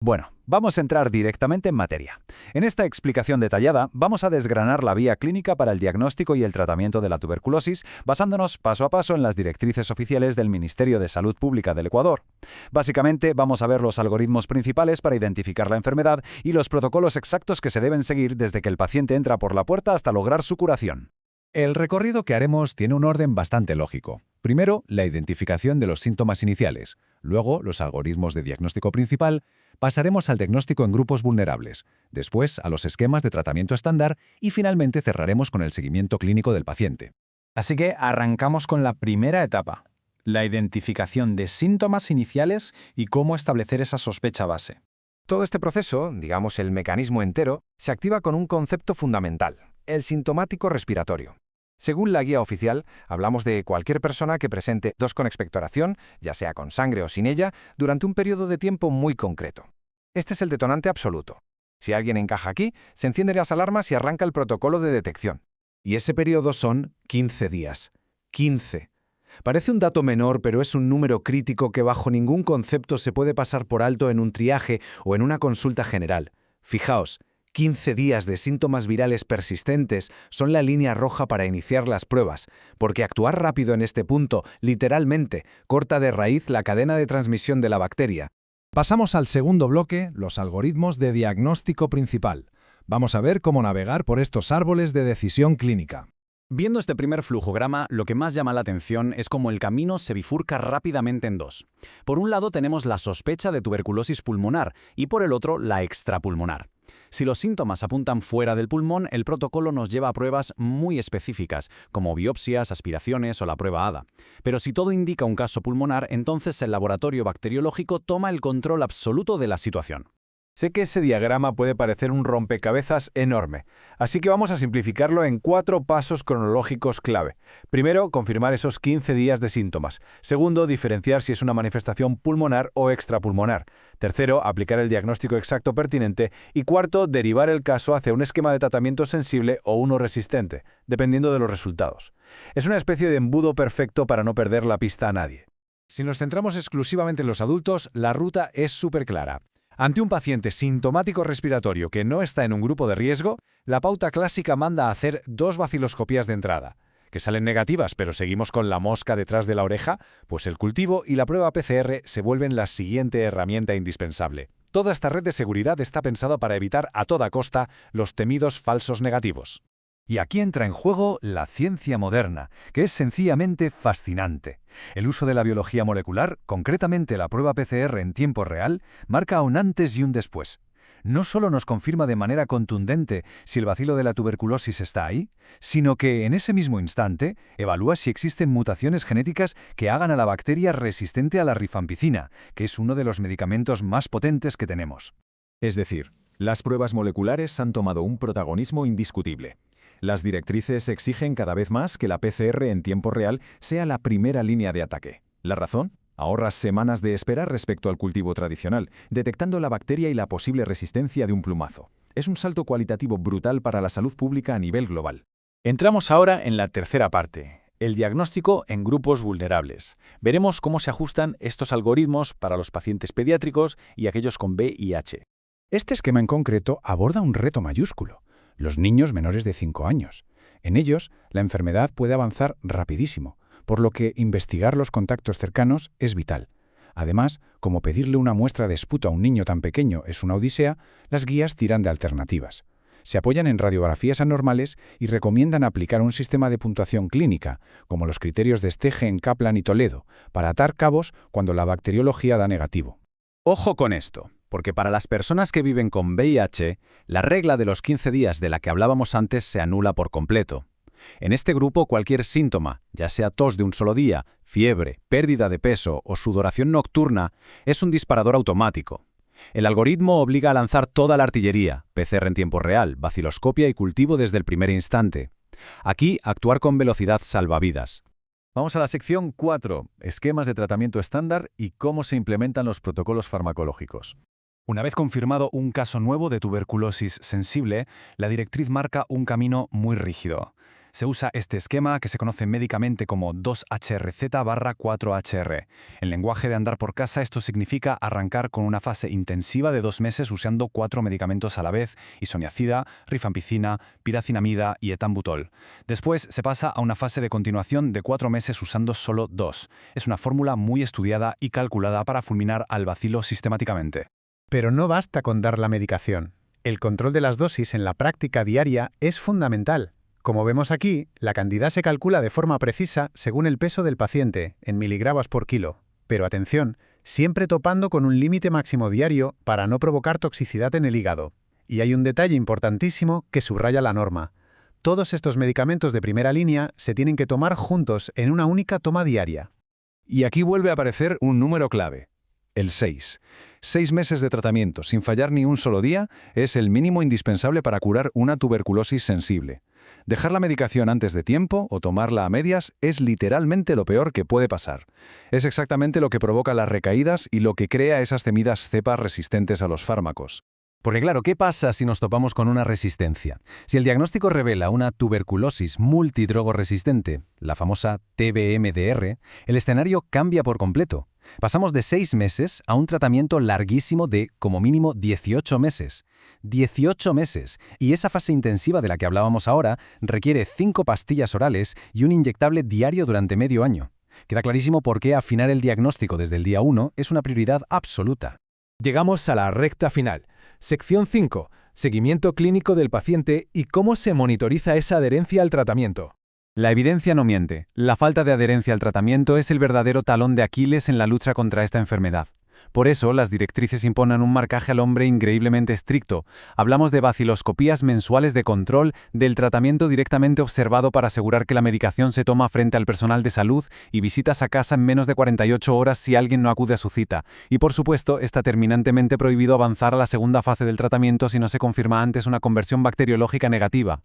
Bueno, vamos a entrar directamente en materia. En esta explicación detallada vamos a desgranar la vía clínica para el diagnóstico y el tratamiento de la tuberculosis, basándonos paso a paso en las directrices oficiales del Ministerio de Salud Pública del Ecuador. Básicamente, vamos a ver los algoritmos principales para identificar la enfermedad y los protocolos exactos que se deben seguir desde que el paciente entra por la puerta hasta lograr su curación. El recorrido que haremos tiene un orden bastante lógico. Primero, la identificación de los síntomas iniciales. Luego, los algoritmos de diagnóstico principal. Pasaremos al diagnóstico en grupos vulnerables. Después, a los esquemas de tratamiento estándar. Y finalmente cerraremos con el seguimiento clínico del paciente. Así que arrancamos con la primera etapa, la identificación de síntomas iniciales y cómo establecer esa sospecha base. Todo este proceso, digamos el mecanismo entero, se activa con un concepto fundamental: el sintomático respiratorio. Según la guía oficial, hablamos de cualquier persona que presente tos con expectoración, ya sea con sangre o sin ella, durante un periodo de tiempo muy concreto. Este es el detonante absoluto. Si alguien encaja aquí, se encienden las alarmas y arranca el protocolo de detección. Y ese periodo son 15 días. 15. Parece un dato menor, pero es un número crítico que bajo ningún concepto se puede pasar por alto en un triaje o en una consulta general. Fijaos, 15 días de síntomas virales persistentes son la línea roja para iniciar las pruebas, porque actuar rápido en este punto, literalmente, corta de raíz la cadena de transmisión de la bacteria. Pasamos al segundo bloque, los algoritmos de diagnóstico principal. Vamos a ver cómo navegar por estos árboles de decisión clínica. Viendo este primer flujograma, lo que más llama la atención es cómo el camino se bifurca rápidamente en dos. Por un lado tenemos la sospecha de tuberculosis pulmonar y por el otro la extrapulmonar. Si los síntomas apuntan fuera del pulmón, el protocolo nos lleva a pruebas muy específicas, como biopsias, aspiraciones o la prueba ADA. Pero si todo indica un caso pulmonar, entonces el laboratorio bacteriológico toma el control absoluto de la situación. Sé que ese diagrama puede parecer un rompecabezas enorme, así que vamos a simplificarlo en 4 pasos cronológicos clave. Primero, confirmar esos 15 días de síntomas. Segundo, diferenciar si es una manifestación pulmonar o extrapulmonar. Tercero, aplicar el diagnóstico exacto pertinente. Y cuarto, derivar el caso hacia un esquema de tratamiento sensible o uno resistente, dependiendo de los resultados. Es una especie de embudo perfecto para no perder la pista a nadie. Si nos centramos exclusivamente en los adultos, la ruta es súper clara. Ante un paciente sintomático respiratorio que no está en un grupo de riesgo, la pauta clásica manda a hacer 2 baciloscopías de entrada. ¿Que salen negativas pero seguimos con la mosca detrás de la oreja? Pues el cultivo y la prueba PCR se vuelven la siguiente herramienta indispensable. Toda esta red de seguridad está pensada para evitar a toda costa los temidos falsos negativos. Y aquí entra en juego la ciencia moderna, que es sencillamente fascinante. El uso de la biología molecular, concretamente la prueba PCR en tiempo real, marca un antes y un después. No solo nos confirma de manera contundente si el bacilo de la tuberculosis está ahí, sino que en ese mismo instante evalúa si existen mutaciones genéticas que hagan a la bacteria resistente a la rifampicina, que es uno de los medicamentos más potentes que tenemos. Es decir, las pruebas moleculares han tomado un protagonismo indiscutible. Las directrices exigen cada vez más que la PCR en tiempo real sea la primera línea de ataque. ¿La razón? Ahorras semanas de espera respecto al cultivo tradicional, detectando la bacteria y la posible resistencia de un plumazo. Es un salto cualitativo brutal para la salud pública a nivel global. Entramos ahora en la tercera parte, el diagnóstico en grupos vulnerables. Veremos cómo se ajustan estos algoritmos para los pacientes pediátricos y aquellos con VIH. Este esquema en concreto aborda un reto mayúsculo: los niños menores de 5 años. En ellos, la enfermedad puede avanzar rapidísimo, por lo que investigar los contactos cercanos es vital. Además, como pedirle una muestra de esputo a un niño tan pequeño es una odisea, las guías tiran de alternativas. Se apoyan en radiografías anormales y recomiendan aplicar un sistema de puntuación clínica, como los criterios de Stege en Kaplan y Toledo, para atar cabos cuando la bacteriología da negativo. Ojo con esto, porque para las personas que viven con VIH, la regla de los 15 días de la que hablábamos antes se anula por completo. En este grupo, cualquier síntoma, ya sea tos de un solo día, fiebre, pérdida de peso o sudoración nocturna, es un disparador automático. El algoritmo obliga a lanzar toda la artillería, PCR en tiempo real, baciloscopia y cultivo desde el primer instante. Aquí, actuar con velocidad salva vidas. Vamos a la sección 4, esquemas de tratamiento estándar y cómo se implementan los protocolos farmacológicos. Una vez confirmado un caso nuevo de tuberculosis sensible, la directriz marca un camino muy rígido. Se usa este esquema que se conoce médicamente como 2HRZ/4HR. En lenguaje de andar por casa, esto significa arrancar con una fase intensiva de 2 meses usando 4 medicamentos a la vez: isoniazida, rifampicina, piracinamida y etambutol. Después se pasa a una fase de continuación de 4 meses usando solo 2. Es una fórmula muy estudiada y calculada para fulminar al bacilo sistemáticamente. Pero no basta con dar la medicación. El control de las dosis en la práctica diaria es fundamental. Como vemos aquí, la cantidad se calcula de forma precisa según el peso del paciente, en miligramos por kilo. Pero atención, siempre topando con un límite máximo diario para no provocar toxicidad en el hígado. Y hay un detalle importantísimo que subraya la norma. Todos estos medicamentos de primera línea se tienen que tomar juntos en una única toma diaria. Y aquí vuelve a aparecer un número clave: el 6. 6 meses de tratamiento sin fallar ni un solo día es el mínimo indispensable para curar una tuberculosis sensible. Dejar la medicación antes de tiempo o tomarla a medias es literalmente lo peor que puede pasar. Es exactamente lo que provoca las recaídas y lo que crea esas temidas cepas resistentes a los fármacos. Porque claro, ¿qué pasa si nos topamos con una resistencia? Si el diagnóstico revela una tuberculosis multidrogoresistente, la famosa TBMDR, el escenario cambia por completo. Pasamos de 6 meses a un tratamiento larguísimo de, como mínimo, 18 meses. 18 meses. Y esa fase intensiva de la que hablábamos ahora requiere 5 pastillas orales y un inyectable diario durante medio año. Queda clarísimo por qué afinar el diagnóstico desde el día 1 es una prioridad absoluta. Llegamos a la recta final. Sección 5. Seguimiento clínico del paciente y cómo se monitoriza esa adherencia al tratamiento. La evidencia no miente. La falta de adherencia al tratamiento es el verdadero talón de Aquiles en la lucha contra esta enfermedad. Por eso, las directrices imponen un marcaje al hombre increíblemente estricto. Hablamos de baciloscopías mensuales de control del tratamiento directamente observado para asegurar que la medicación se toma frente al personal de salud y visitas a casa en menos de 48 horas si alguien no acude a su cita. Y por supuesto, está terminantemente prohibido avanzar a la segunda fase del tratamiento si no se confirma antes una conversión bacteriológica negativa.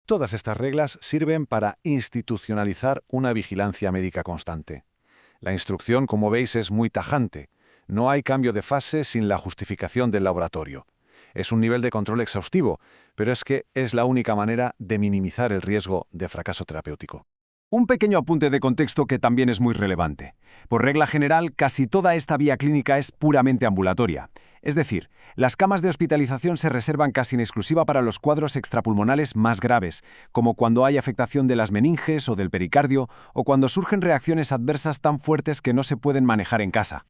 Todas estas reglas sirven para institucionalizar una vigilancia médica constante. La instrucción, como veis, es muy tajante. No hay cambio de fase sin la justificación del laboratorio. Es un nivel de control exhaustivo, pero es que es la única manera de minimizar el riesgo de fracaso terapéutico. Un pequeño apunte de contexto que también es muy relevante. Por regla general, casi toda esta vía clínica es puramente ambulatoria. Es decir, las camas de hospitalización se reservan casi en exclusiva para los cuadros extrapulmonales más graves, como cuando hay afectación de las meninges o del pericardio, o cuando surgen reacciones adversas tan fuertes que no se pueden manejar en casa.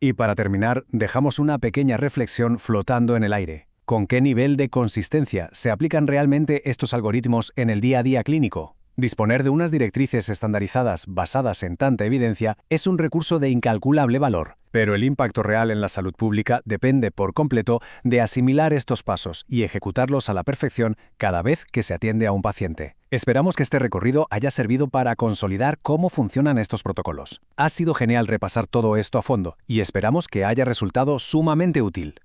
Y para terminar, dejamos una pequeña reflexión flotando en el aire. ¿Con qué nivel de consistencia se aplican realmente estos algoritmos en el día a día clínico? Disponer de unas directrices estandarizadas basadas en tanta evidencia es un recurso de incalculable valor, pero el impacto real en la salud pública depende por completo de asimilar estos pasos y ejecutarlos a la perfección cada vez que se atiende a un paciente. Esperamos que este recorrido haya servido para consolidar cómo funcionan estos protocolos. Ha sido genial repasar todo esto a fondo y esperamos que haya resultado sumamente útil.